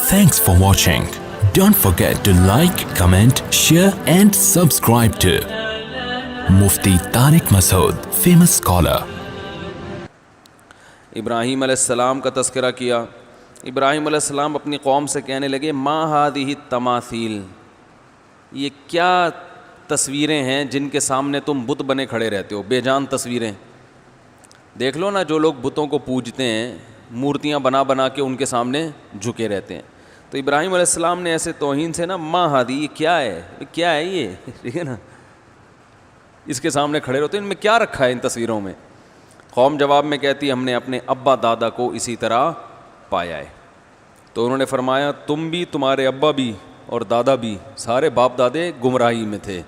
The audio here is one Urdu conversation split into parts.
Thanks for watching. Don't forget to like, comment, share and subscribe to Mufti Tariq Masood, famous scholar. ابراہیم علیہ السلام کا تذکرہ کیا. ابراہیم علیہ السلام اپنی قوم سے کہنے لگے ما هذه التماثیل، یہ کیا تصویریں ہیں جن کے سامنے تم بت بنے کھڑے رہتے ہو، بے جان تصویریں. دیکھ لو نا، جو لوگ بتوں کو پوجتے ہیں مورتیاں بنا بنا کے ان کے سامنے جھکے رہتے ہیں. تو ابراہیم علیہ السلام نے ایسے توہین سے نا ما هذه، یہ کیا ہے، کیا ہے یہ، ٹھیک ہے نا، اس کے سامنے کھڑے ہوتے ہیں، ان میں کیا رکھا ہے ان تصویروں میں. قوم جواب میں کہتی ہم نے اپنے ابا دادا کو اسی طرح پایا ہے. تو انہوں نے فرمایا تم بھی، تمہارے ابا بھی اور دادا بھی، سارے باپ دادے گمراہی میں تھے.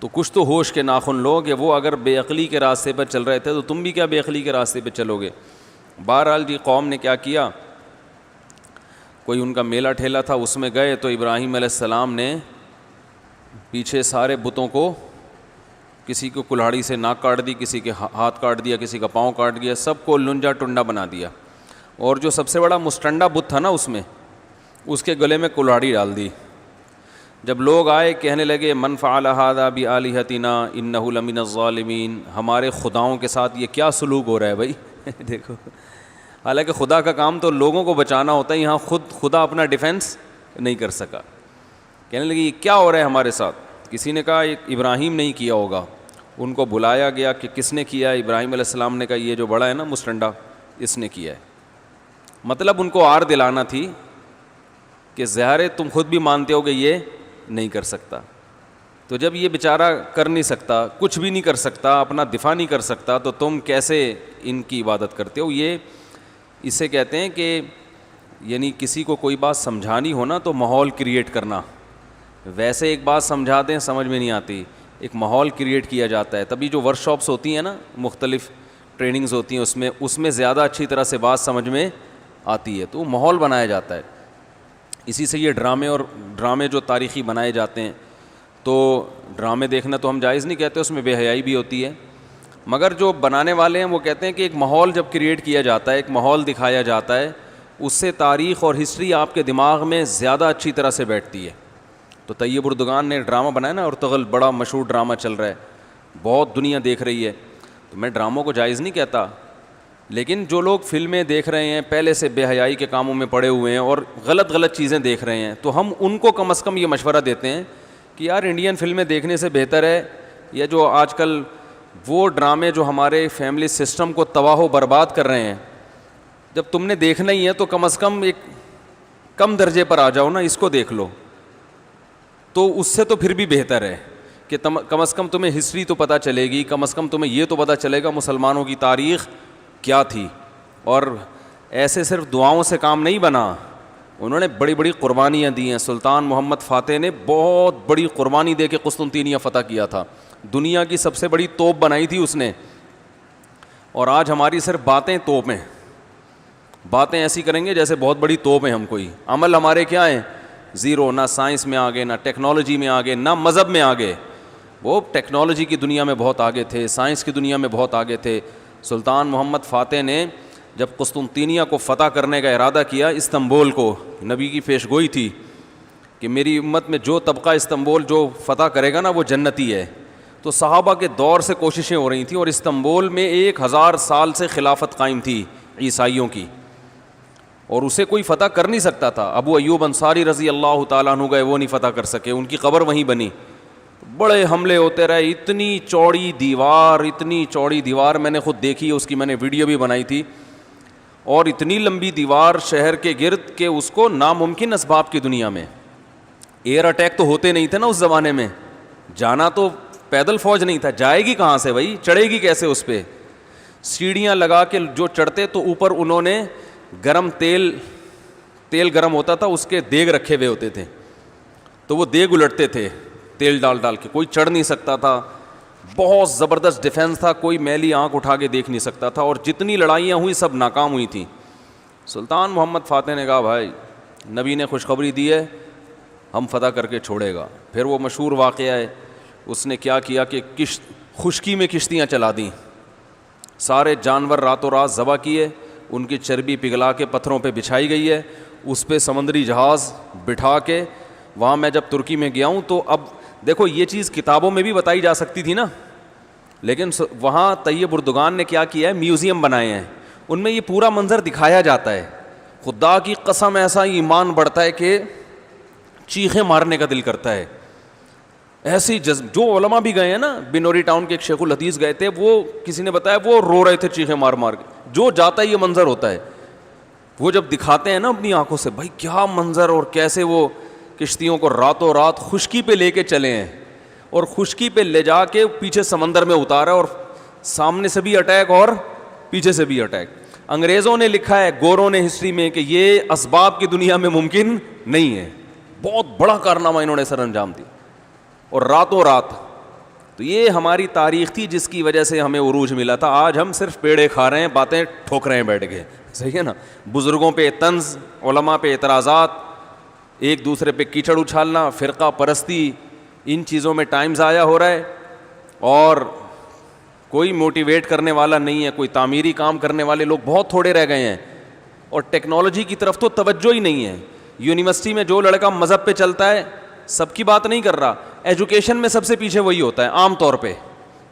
تو کچھ تو ہوش کے ناخن لوگ کہ وہ اگر بے عقلی کے راستے پر چل رہے تھے تو تم بھی کیا بے عقلی کے راستے پہ چلو گے. بہرحال جی قوم نے کیا کیا، کوئی ان کا میلہ ٹھیلا تھا، اس میں گئے تو ابراہیم علیہ السلام نے پیچھے سارے بتوں کو، کسی کو کلہاڑی سے ناک کاٹ دی، کسی کے ہاتھ کاٹ دیا، کسی کا پاؤں کاٹ دیا، سب کو لنجا ٹنڈا بنا دیا. اور جو سب سے بڑا مستنڈا بت تھا نا اس میں، اس کے گلے میں کلہاڑی ڈال دی. جب لوگ آئے کہنے لگے من فعل ھذا بآلہتنا انہ لمن الظالمین، ہمارے خداؤں کے ساتھ یہ کیا سلوک ہو رہا ہے بھائی. دیکھو، حالانکہ خدا کا کام تو لوگوں کو بچانا ہوتا ہے، یہاں خود خدا اپنا ڈیفینس نہیں کر سکا. کہنے لگے یہ کیا ہو رہا ہے ہمارے ساتھ. کسی نے کہا ابراہیم نہیں کیا ہوگا. ان کو بلایا گیا کہ کس نے کیا. ابراہیم علیہ السلام نے کہا یہ جو بڑا ہے نا مسٹنڈا، اس نے کیا ہے. مطلب ان کو آر دلانا تھی کہ ظاہر تم خود بھی مانتے ہو کہ یہ نہیں کر سکتا. تو جب یہ بیچارہ کر نہیں سکتا، کچھ بھی نہیں کر سکتا، اپنا دفاع نہیں کر سکتا، تو تم کیسے ان کی عبادت کرتے ہو. یہ اسے کہتے ہیں کہ یعنی کسی کو کوئی بات سمجھانی ہو نا تو ماحول کریٹ کرنا. ویسے ایک بات سمجھا دیں سمجھ میں نہیں آتی، ایک ماحول کریٹ کیا جاتا ہے. تبھی جو ورک شاپس ہوتی ہیں نا، مختلف ٹریننگز ہوتی ہیں، اس میں زیادہ اچھی طرح سے بات سمجھ میں آتی ہے. تو ماحول بنایا جاتا ہے. اسی سے یہ ڈرامے جو تاریخی بنائے جاتے ہیں، تو ڈرامے دیکھنا تو ہم جائز نہیں کہتے، اس میں بے حیائی بھی ہوتی ہے. مگر جو بنانے والے ہیں وہ کہتے ہیں کہ ایک ماحول جب کریٹ کیا جاتا ہے، ایک ماحول دکھایا جاتا ہے، اس سے تاریخ اور ہسٹری آپ کے دماغ میں زیادہ اچھی طرح سے بیٹھتی ہے. تو طیب اردگان نے ڈرامہ بنایا نا، ارطغرل، بڑا مشہور ڈرامہ چل رہا ہے، بہت دنیا دیکھ رہی ہے. تو میں ڈراموں کو جائز نہیں کہتا، لیکن جو لوگ فلمیں دیکھ رہے ہیں، پہلے سے بے حیائی کے کاموں میں پڑے ہوئے ہیں اور غلط چیزیں دیکھ رہے ہیں، تو ہم ان کو کم از کم یہ مشورہ دیتے ہیں کہ یار انڈین فلمیں دیکھنے سے بہتر ہے یہ جو آج کل وہ ڈرامے جو ہمارے فیملی سسٹم کو تباہ و برباد کر رہے ہیں، جب تم نے دیکھنا ہی ہے تو کم از کم ایک کم درجے پر آ جاؤ نا، اس کو دیکھ لو. تو اس سے تو پھر بھی بہتر ہے کہ کم از کم تمہیں ہسٹری تو پتہ چلے گی، کم از کم تمہیں یہ تو پتہ چلے گا مسلمانوں کی تاریخ کیا تھی. اور ایسے صرف دعاؤں سے کام نہیں بنا، انہوں نے بڑی بڑی قربانیاں دی ہیں. سلطان محمد فاتح نے بہت بڑی قربانی دے کے قسطنطینیہ فتح کیا تھا. دنیا کی سب سے بڑی توپ بنائی تھی اس نے. اور آج ہماری صرف باتیں توپ ہیں، باتیں ایسی کریں گے جیسے بہت بڑی توپ ہیں ہم. کوئی عمل ہمارے کیا ہیں؟ زیرو. نہ سائنس میں آگے، نہ ٹیکنالوجی میں آگے، نہ مذہب میں آگے. وہ ٹیکنالوجی کی دنیا میں بہت آگے تھے، سائنس کی دنیا میں بہت آگے تھے. سلطان محمد فاتح نے جب قسطنطینیہ کو فتح کرنے کا ارادہ کیا، استنبول کو، نبی کی پیشگوئی تھی کہ میری امت میں جو طبقہ استنبول جو فتح کرے گا نا وہ جنتی ہے. تو صحابہ کے دور سے کوششیں ہو رہی تھیں، اور استنبول میں 1000 سال سے خلافت قائم تھی عیسائیوں کی، اور اسے کوئی فتح کر نہیں سکتا تھا. ابو ایوب انصاری رضی اللہ تعالیٰ عنہ گئے، وہ نہیں فتح کر سکے، ان کی قبر وہیں بنی. بڑے حملے ہوتے رہے، اتنی چوڑی دیوار میں نے خود دیکھی، اس کی میں نے ویڈیو بھی بنائی تھی. اور اتنی لمبی دیوار شہر کے گرد کہ اس کو ناممکن اسباب کی دنیا میں، ایئر اٹیک تو ہوتے نہیں تھے نا اس زمانے میں، جانا تو پیدل فوج نہیں تھا، جائے گی کہاں سے بھائی، چڑھے گی کیسے اس پہ. سیڑھیاں لگا کے جو چڑھتے تو اوپر انہوں نے گرم تیل گرم ہوتا تھا، اس کے دیگ رکھے ہوئے ہوتے تھے، تو وہ دیگ الٹتے تھے تیل ڈال کے. کوئی چڑھ نہیں سکتا تھا، بہت زبردست ڈیفینس تھا، کوئی میلی آنکھ اٹھا کے دیکھ نہیں سکتا تھا. اور جتنی لڑائیاں ہوئی سب ناکام ہوئی تھیں. سلطان محمد فاتح نے کہا بھائی نبی نے خوشخبری دی ہے، ہم فتح کر کے چھوڑے گا. پھر وہ مشہور واقعہ ہے، اس نے کیا کیا کہ خشکی میں کشتیاں چلا دیں، سارے جانور راتوں رات ذبح کیے، ان کی چربی پگھلا کے پتھروں پہ بچھائی گئی ہے، اس پہ سمندری جہاز بٹھا کے وہاں میں جب ترکی میں گیا ہوں تو اب دیکھو یہ چیز کتابوں میں بھی بتائی جا سکتی تھی نا، لیکن وہاں طیب اردگان نے کیا کیا ہے، میوزیم بنائے ہیں، ان میں یہ پورا منظر دکھایا جاتا ہے. خدا کی قسم ایسا ایمان بڑھتا ہے کہ چیخیں مارنے کا دل کرتا ہے. ایسی جو علماء بھی گئے ہیں نا، بنوری ٹاؤن کے ایک شیخ الحدیث گئے تھے، وہ کسی نے بتایا وہ رو رہے تھے چیخیں مار مار کے. جو جاتا ہے یہ منظر ہوتا ہے، وہ جب دکھاتے ہیں نا اپنی آنکھوں سے، بھائی کیا منظر، اور کیسے وہ کشتیوں کو راتوں رات خشکی پہ لے کے چلے ہیں، اور خشکی پہ لے جا کے پیچھے سمندر میں اتارا، اور سامنے سے بھی اٹیک اور پیچھے سے بھی اٹیک. انگریزوں نے لکھا ہے، گوروں نے ہسٹری میں، کہ یہ اسباب کی دنیا میں ممکن نہیں ہے. بہت بڑا کارنامہ انہوں نے سر انجام دیا، اور راتوں رات. تو یہ ہماری تاریخ تھی جس کی وجہ سے ہمیں عروج ملا تھا. آج ہم صرف پیڑے کھا رہے ہیں، باتیں ٹھوک رہے ہیں بیٹھ کے. صحیح ہے نا؟ بزرگوں پہ طنز، علماء پہ اعتراضات، ایک دوسرے پہ کیچڑ اچھالنا، فرقہ پرستی، ان چیزوں میں ٹائم ضائع ہو رہا ہے، اور کوئی موٹیویٹ کرنے والا نہیں ہے. کوئی تعمیری کام کرنے والے لوگ بہت تھوڑے رہ گئے ہیں، اور ٹیکنالوجی کی طرف تو توجہ ہی نہیں ہے. یونیورسٹی میں جو لڑکا مذہب پہ چلتا ہے، سب کی بات نہیں کر رہا، ایجوکیشن میں سب سے پیچھے وہی ہوتا ہے عام طور پہ.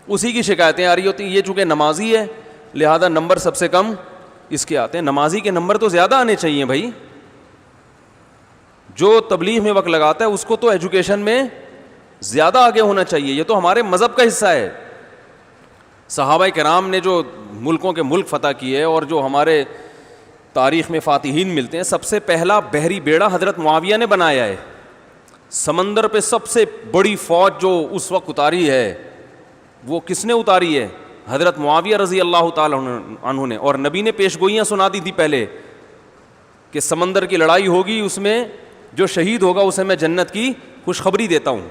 اسی کی شکایتیں آ رہی ہوتی ہیں. یہ چونکہ نمازی ہے لہذا نمبر سب سے کم اس کے آتے ہیں. نمازی کے نمبر تو زیادہ آنے چاہیے بھائی. جو تبلیغ میں وقت لگاتا ہے اس کو تو ایجوکیشن میں زیادہ آگے ہونا چاہیے. یہ تو ہمارے مذہب کا حصہ ہے. صحابہ کرام نے جو ملکوں کے ملک فتح کیے، اور جو ہمارے تاریخ میں فاتحین ملتے ہیں، سب سے پہلا بحری بیڑا حضرت معاویہ نے بنایا ہے. سمندر پہ سب سے بڑی فوج جو اس وقت اتاری ہے، وہ کس نے اتاری ہے؟ حضرت معاویہ رضی اللہ تعالی عنہ نے. اور نبی نے پیشگوئیاں سنا دی تھی پہلے کہ سمندر کی لڑائی ہوگی، اس میں جو شہید ہوگا اسے میں جنت کی خوشخبری دیتا ہوں.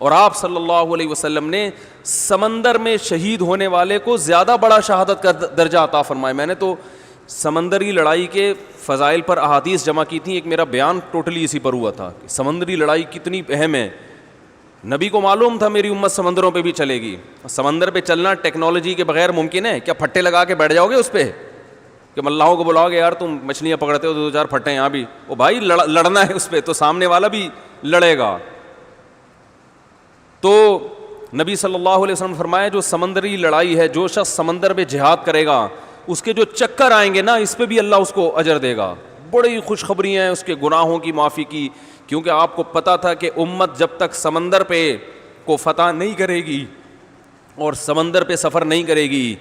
اور آپ صلی اللہ علیہ وسلم نے سمندر میں شہید ہونے والے کو زیادہ بڑا شہادت کا درجہ عطا فرمایا. میں نے تو سمندری لڑائی کے فضائل پر احادیث جمع کی تھیں. ایک میرا بیان ٹوٹلی اسی پر ہوا تھا کہ سمندری لڑائی کتنی اہم ہے. نبی کو معلوم تھا میری امت سمندروں پہ بھی چلے گی. سمندر پہ چلنا ٹیکنالوجی کے بغیر ممکن ہے کیا؟ پھٹے لگا کے بیٹھ جاؤ گے اس پہ کہ ملاحوں کو بلاؤ گے، یار تم مچھلیاں پکڑتے ہو، 2-4 پھٹے یہاں بھی. او بھائی لڑنا ہے اس پہ تو سامنے والا بھی لڑے گا. تو نبی صلی اللہ علیہ وسلم فرمایا جو سمندری لڑائی ہے، جو شخص سمندر میں جہاد کرے گا، اس کے جو چکر آئیں گے نا، اس پہ بھی اللہ اس کو اجر دے گا. بڑی خوشخبری ہیں اس کے گناہوں کی معافی کی. کیونکہ آپ کو پتا تھا کہ امت جب تک سمندر پہ کو فتح نہیں کرے گی اور سمندر پہ سفر نہیں کرے گی،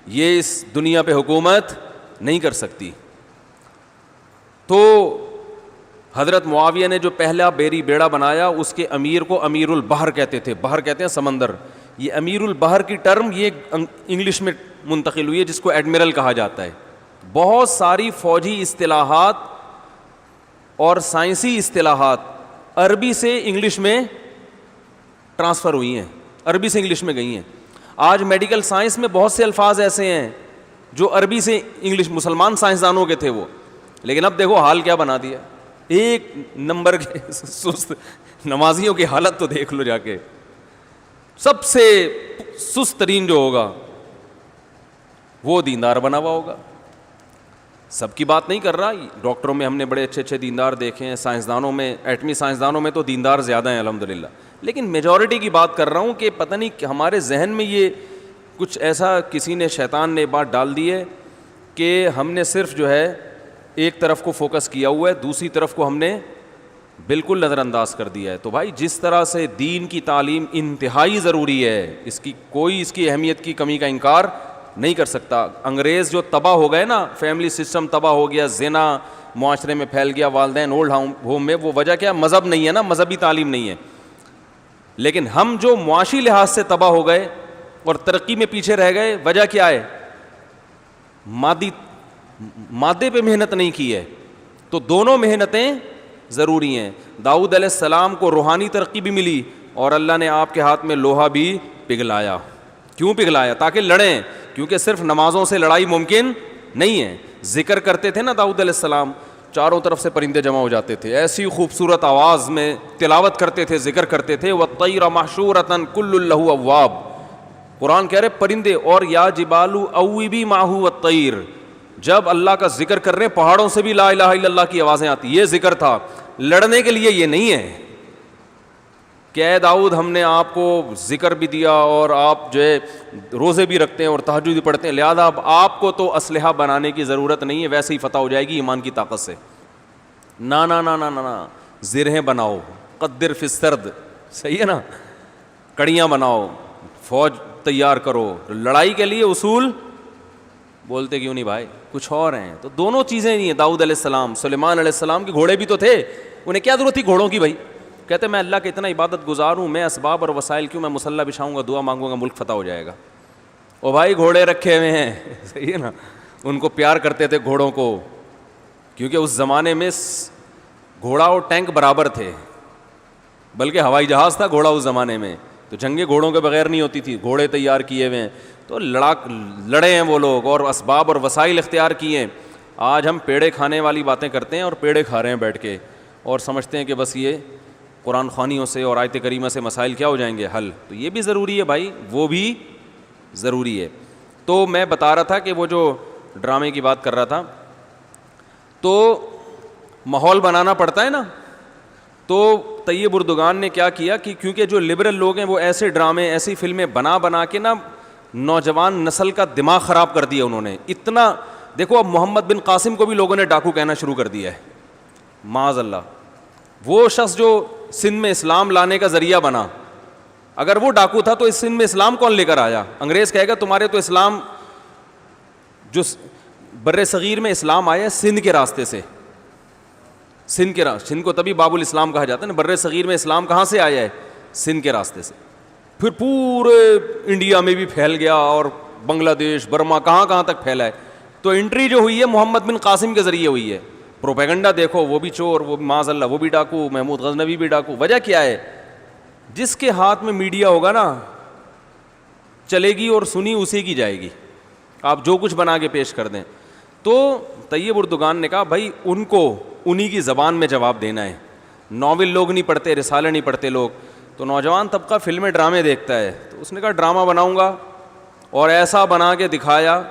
یہ اس دنیا پہ حکومت نہیں کر سکتی. تو حضرت معاویہ نے جو پہلا بحری بیڑا بنایا، اس کے امیر کو امیر البحر کہتے تھے. بحر کہتے ہیں سمندر. یہ امیر البحر کی ٹرم یہ انگلش میں منتقل ہوئی ہے، جس کو ایڈمرل کہا جاتا ہے. بہت ساری فوجی اصطلاحات اور سائنسی اصطلاحات عربی سے انگلش میں ٹرانسفر ہوئی ہیں، عربی سے انگلش میں گئی ہیں. آج میڈیکل سائنس میں بہت سے الفاظ ایسے ہیں جو عربی سے انگلش، مسلمان سائنسدانوں کے تھے وہ، لیکن اب دیکھو حال کیا بنا دیا. ایک نمبر کے سست نمازیوں کی حالت تو دیکھ لو جا کے. سب سے سست ترین جو ہوگا وہ دیندار بنا ہوا ہوگا. سب کی بات نہیں کر رہا. ڈاکٹروں میں ہم نے بڑے اچھے اچھے دیندار دیکھے ہیں، سائنسدانوں میں، ایٹمی سائنسدانوں میں تو دیندار زیادہ ہیں الحمدللہ. لیکن میجورٹی کی بات کر رہا ہوں کہ پتہ نہیں کہ ہمارے ذہن میں یہ کچھ ایسا کسی نے، شیطان نے بات ڈال دی ہے کہ ہم نے صرف جو ہے ایک طرف کو فوکس کیا ہوا ہے، دوسری طرف کو ہم نے بالکل نظر انداز کر دیا ہے. تو بھائی جس طرح سے دین کی تعلیم انتہائی ضروری ہے، اس کی کوئی اس کی اہمیت کی کمی کا انکار نہیں کر سکتا. انگریز جو تباہ ہو گئے نا، فیملی سسٹم تباہ ہو گیا، زنا معاشرے میں پھیل گیا، والدین اولڈ ہوم میں، وہ وجہ کیا؟ مذہب نہیں ہے نا، مذہبی تعلیم نہیں ہے. لیکن ہم جو معاشی لحاظ سے تباہ ہو گئے اور ترقی میں پیچھے رہ گئے، وجہ کیا ہے؟ مادے پہ محنت نہیں کی ہے. تو دونوں محنتیں ضروری ہیں. داؤد علیہ السلام کو روحانی ترقی بھی ملی اور اللہ نے آپ کے ہاتھ میں لوہا بھی پگھلایا. کیوں پگھلایا؟ تاکہ لڑیں. کیونکہ صرف نمازوں سے لڑائی ممکن نہیں ہے. ذکر کرتے تھے نا داؤد علیہ السلام، چاروں طرف سے پرندے جمع ہو جاتے تھے، ایسی خوبصورت آواز میں تلاوت کرتے تھے، ذکر کرتے تھے. وَالطَّيْرَ مَحْشُورَةً كُلٌّ لَهُ أَوَّابٌ. قرآن کہہ رہے پرندے، اور یا جبالو اوبی ماہو والطیر، جب اللہ کا ذکر کر رہے ہیں پہاڑوں سے بھی لا الہ الا اللہ کی آوازیں آتی. یہ ذکر تھا, لڑنے کے لیے یہ نہیں ہے کہ اے داؤد ہم نے آپ کو ذکر بھی دیا اور آپ جو ہے روزے بھی رکھتے ہیں اور تہجد بھی پڑھتے ہیں, لہذا اب آپ کو تو اسلحہ بنانے کی ضرورت نہیں ہے, ویسے ہی فتح ہو جائے گی ایمان کی طاقت سے. نا نا نا نا نا, زرہیں بناؤ, قدر فی السرد, صحیح ہے نا, کڑیاں بناؤ, فوج تیار کرو, لڑائی کے لیے اصول بولتے کیوں نہیں بھائی, کچھ اور ہیں. تو دونوں چیزیں نہیں ہیں. داؤد علیہ السلام, سلیمان علیہ السلام کے گھوڑے بھی تو تھے, انہیں کیا ضرورت تھی گھوڑوں کی بھائی؟ کہتے میں اللہ کے اتنا عبادت گزار ہوں, میں اسباب اور وسائل کیوں, میں مسلح بچھاؤں گا, دعا مانگوں گا, ملک فتح ہو جائے گا. او بھائی گھوڑے رکھے ہوئے ہیں, صحیح ہے نا, ان کو پیار کرتے تھے گھوڑوں کو, کیونکہ اس زمانے میں گھوڑا اور ٹینک برابر تھے, بلکہ ہوائی جہاز تھا گھوڑا اس زمانے میں, تو جنگیں گھوڑوں کے بغیر نہیں ہوتی تھی, گھوڑے تیار کیے ہوئے ہیں. تو لڑے ہیں وہ لوگ اور اسباب اور وسائل اختیار کیے ہیں. آج ہم پیڑے کھانے والی باتیں کرتے ہیں اور پیڑے کھا رہے ہیں بیٹھ کے, اور سمجھتے ہیں کہ بس یہ قرآن خوانیوں سے اور آیت کریمہ سے مسائل کیا ہو جائیں گے حل. تو یہ بھی ضروری ہے بھائی, وہ بھی ضروری ہے. تو میں بتا رہا تھا کہ وہ جو ڈرامے کی بات کر رہا تھا, تو ماحول بنانا پڑتا ہے نا. تو طیب اردگان نے کیا کیا کہ کیونکہ جو لبرل لوگ ہیں وہ ایسے ڈرامے ایسی فلمیں بنا کے نا نوجوان نسل کا دماغ خراب کر دیا انہوں نے. اتنا دیکھو, اب محمد بن قاسم کو بھی لوگوں نے ڈاکو کہنا شروع کر دیا ہے, معاذ اللہ. وہ شخص جو سندھ میں اسلام لانے کا ذریعہ بنا, اگر وہ ڈاکو تھا تو اس سندھ میں اسلام کون لے کر آیا؟ انگریز کہے گا تمہارے تو اسلام, جو بر صغیر میں اسلام آیا ہے سندھ کے راستے سے, سندھ کو تبھی باب الاسلام کہا جاتا ہے نا. بر صغیر میں اسلام کہاں سے آیا ہے؟ سندھ کے راستے سے. پھر پورے انڈیا میں بھی پھیل گیا اور بنگلہ دیش, برما, کہاں کہاں تک پھیلا ہے. تو انٹری جو ہوئی ہے محمد بن قاسم کے ذریعے ہوئی ہے. پروپیگنڈا دیکھو, وہ بھی چور, وہ بھی معاذ اللہ وہ بھی ڈاکو, محمود غزنوی بھی ڈاکو. وجہ کیا ہے؟ جس کے ہاتھ میں میڈیا ہوگا نا چلے گی اور سنی اسی کی جائے گی, آپ جو کچھ بنا کے پیش کر دیں. تو طیب اردگان نے کہا بھائی ان کو انہی کی زبان میں جواب دینا ہے. ناول لوگ نہیں پڑھتے, رسالے نہیں پڑھتے لوگ, تو نوجوان طبقہ فلمیں ڈرامے دیکھتا ہے. تو اس نے کہا ڈرامہ بناؤں گا, اور ایسا بنا کے دکھایا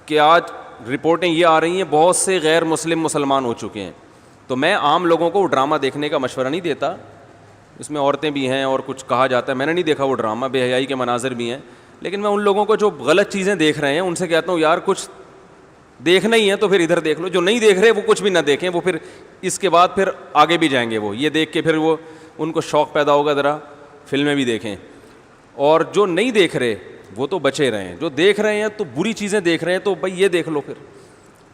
کہ آج رپورٹیں یہ آ رہی ہیں بہت سے غیر مسلمان ہو چکے ہیں. تو میں عام لوگوں کو ڈرامہ دیکھنے کا مشورہ نہیں دیتا, اس میں عورتیں بھی ہیں اور کچھ کہا جاتا ہے, میں نے نہیں دیکھا وہ ڈرامہ, بے حیائی کے مناظر بھی ہیں. لیکن میں ان لوگوں کو جو غلط چیزیں دیکھ رہے ہیں ان سے کہتا ہوں یار کچھ دیکھنا ہی ہے تو پھر ادھر دیکھ لو, جو نہیں دیکھ رہے وہ کچھ بھی نہ دیکھیں, وہ پھر اس کے بعد پھر آگے بھی جائیں گے, وہ یہ دیکھ کے پھر وہ ان کو شوق پیدا ہوگا ذرا فلمیں بھی دیکھیں. اور جو نہیں دیکھ رہے وہ تو بچے رہے ہیں, جو دیکھ رہے ہیں تو بری چیزیں دیکھ رہے ہیں تو بھائی یہ دیکھ لو پھر,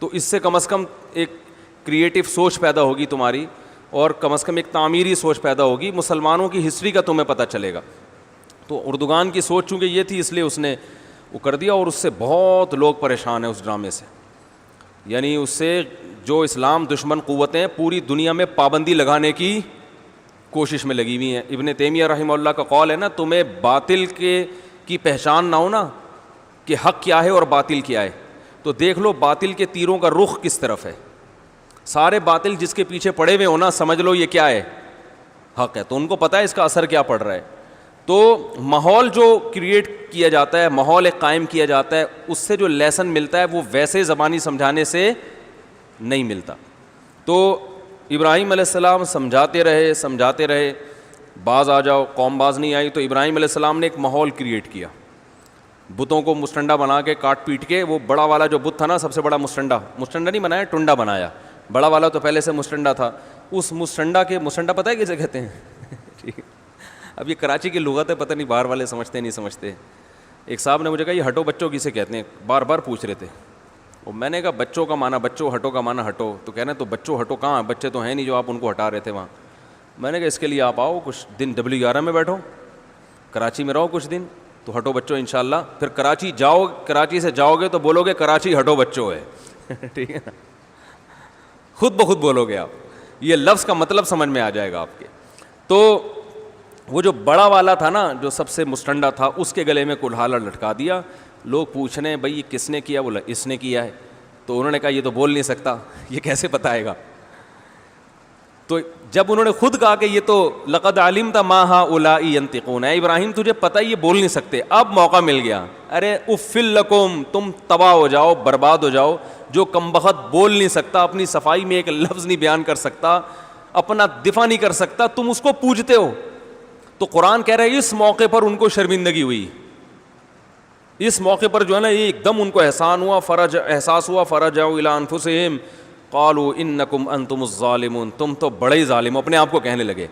تو اس سے کم از کم ایک کریٹیو سوچ پیدا ہوگی تمہاری, اور کم از کم ایک تعمیری سوچ پیدا ہوگی, مسلمانوں کی ہسٹری کا تمہیں پتہ چلے گا. تو اردگان کی سوچ چونکہ یہ تھی اس لیے اس نے وہ کر دیا, اور اس سے بہت لوگ پریشان ہیں اس ڈرامے سے. یعنی اس سے جو اسلام دشمن قوتیں پوری دنیا میں پابندی لگانے کی کوشش میں لگی ہوئی ہیں. ابن تیمیہ رحمہ اللہ کا قول ہے نا, تمہیں باطل کی پہچان نہ ہو نا کہ حق کیا ہے اور باطل کیا ہے, تو دیکھ لو باطل کے تیروں کا رخ کس طرف ہے. سارے باطل جس کے پیچھے پڑے ہوئے ہو نا, سمجھ لو یہ کیا ہے, حق ہے, تو ان کو پتہ ہے اس کا اثر کیا پڑ رہا ہے. تو ماحول جو کریٹ کیا جاتا ہے, ماحول ایک قائم کیا جاتا ہے, اس سے جو لیسن ملتا ہے وہ ویسے زبانی سمجھانے سے نہیں ملتا. تو ابراہیم علیہ السلام سمجھاتے رہے, باز آ جاؤ, قوم باز نہیں آئی. تو ابراہیم علیہ السلام نے ایک ماحول کریٹ کیا, بتوں کو مستنڈا بنا کے کاٹ پیٹ کے. وہ بڑا والا جو بت تھا نا, سب سے بڑا مستنڈا نہیں بنایا, ٹنڈا بنایا. بڑا والا تو پہلے سے مستنڈا تھا, اس مستنڈا پتہ ہے کسے کہتے ہیں؟ ٹھیک ہے, اب یہ کراچی کی لغت ہے, پتہ نہیں باہر والے سمجھتے نہیں سمجھتے. ایک صاحب نے مجھے کہا یہ ہٹو بچوں کسے کہتے ہیں, بار بار پوچھ رہے تھے. اور میں نے کہا بچوں کا معنی بچوں, ہٹو کا معنی ہٹو. تو کہہ رہے ہیں تو بچوں ہٹو کہاں, بچے تو ہیں نہیں جو آپ ان کو ہٹا رہے تھے وہاں. میں نے کہا اس کے لیے آپ آؤ کچھ دن W11 میں بیٹھو, کراچی میں رہو کچھ دن, تو ہٹو بچوں انشاءاللہ. پھر کراچی سے جاؤ گے تو بولو گے کراچی ہٹو بچوں ہے. ٹھیک ہے نا, خود بخود بولو گے آپ, یہ لفظ کا مطلب سمجھ میں آ جائے گا آپ کے. تو وہ جو بڑا والا تھا نا, جو سب سے مستنڈا تھا, اس کے گلے میں کلہاڑا لٹکا دیا. لوگ پوچھ رہے ہیں بھائی یہ کس نے کیا؟ بولا اس نے کیا ہے. تو انہوں نے کہا یہ تو بول نہیں سکتا, یہ کیسے بتائے گا؟ تو جب انہوں نے خود کہا کہ یہ تو لقد علمت ما هؤلاء ينطقون, اے ابراہیم تجھے پتہ یہ بول نہیں سکتے, اب موقع مل گیا. ارے افل لکم, تم تباہ ہو جاؤ, برباد ہو جاؤ, جو کمبخت بول نہیں سکتا, اپنی صفائی میں ایک لفظ نہیں بیان کر سکتا, اپنا دفاع نہیں کر سکتا, تم اس کو پوجتے ہو. تو قرآن کہہ رہا ہے اس موقع پر ان کو شرمندگی ہوئی, اس موقع پر جو ہے نا ایک دم ان کو احساس ہوا, فرجعوا الی انفسہم قالوا انکم انتم الظالمون, تم تو بڑے ہی ظالم, اپنے آپ کو کہنے لگے.